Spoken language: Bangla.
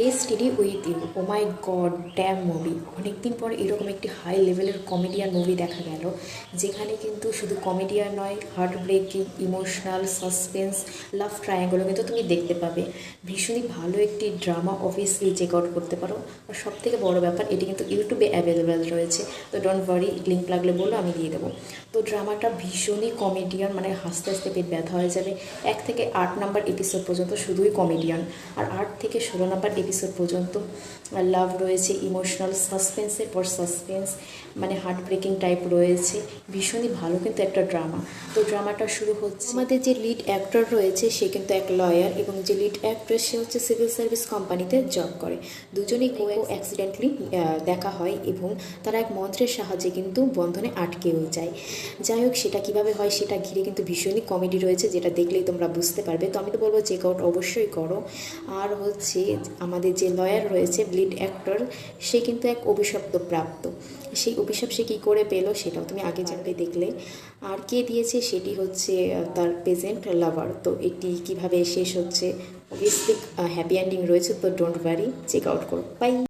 Destiny with you, oh my god, damn movie. অনেকদিন পর এরকম একটি হাই লেভেলের কমেডিয়ান মুভি দেখা গেল, যেখানে কিন্তু শুধু কমেডিয়ান নয়, হার্ট ব্রেকিং, ইমোশনাল, সাসপেন্স, লাভ ট্রায়াঙ্গলও কিন্তু তুমি দেখতে পাবে। ভীষণই ভালো একটি ড্রামা, অবভিয়াসলি চেক আউট করতে পারো। আর সব থেকে বড়ো ব্যাপার, এটি কিন্তু ইউটিউবে অ্যাভেলেবেল রয়েছে, তো ডোন্ট ওয়ারি, লিঙ্ক লাগলে বললো আমি দিয়ে দেবো। তো ড্রামাটা ভীষণই কমেডিয়ান, মানে হাসতে হাসতে পেট ব্যথা হয়ে যাবে। 1 থেকে 8 নাম্বার এপিসোড পর্যন্ত শুধুই কমেডিয়ান, আর 8 থেকে 16 নাম্বার এপিসোড পর্যন্ত লাভ রয়েছে, ইমোশনাল, সাসপেন্সের পর সাসপেন্স, মানে হার্ট ব্রেকিং টাইপ রয়েছে। ভীষণই ভালো কিন্তু একটা ড্রামা। তো ড্রামাটা শুরু হচ্ছে, আমাদের যে লিড অ্যাক্টর রয়েছে সে কিন্তু এক লয়ার, এবং যে লিড অ্যাক্ট্রেস সে হচ্ছে সিভিল সার্ভিস কোম্পানিতে জব করে। দুজনেই অ্যাক্সিডেন্টলি দেখা হয়, এবং তারা এক মন্ত্রের সাহায্যে কিন্তু বন্ধনে আটকেও যায়। যাই হোক, সেটা কিভাবে হয় সেটা ঘিরে কিন্তু ভীষণই কমেডি রয়েছে, যেটা দেখলেই তোমরা বুঝতে পারবে। তো আমি তো বলবো চেক আউট অবশ্যই করো। আর হচ্ছে আমাদের যে লয়ার রয়েছে, লিড অ্যাক্টর, সে কিন্তু এক অভিশপ্ত প্রাপ্ত। সেই অভিশাপ সে কী করে পেলো সেটাও তুমি আগে জানবে দেখলে। আর কে দিয়েছে সেটি হচ্ছে তার প্রেজেন্ট লাভার। তো এটি কিভাবে শেষ হচ্ছে, অবভিয়াসলি হ্যাপি এন্ডিং রয়েছে, তো ডোন্ট ওয়ারি, চেক আউট করো। বাই।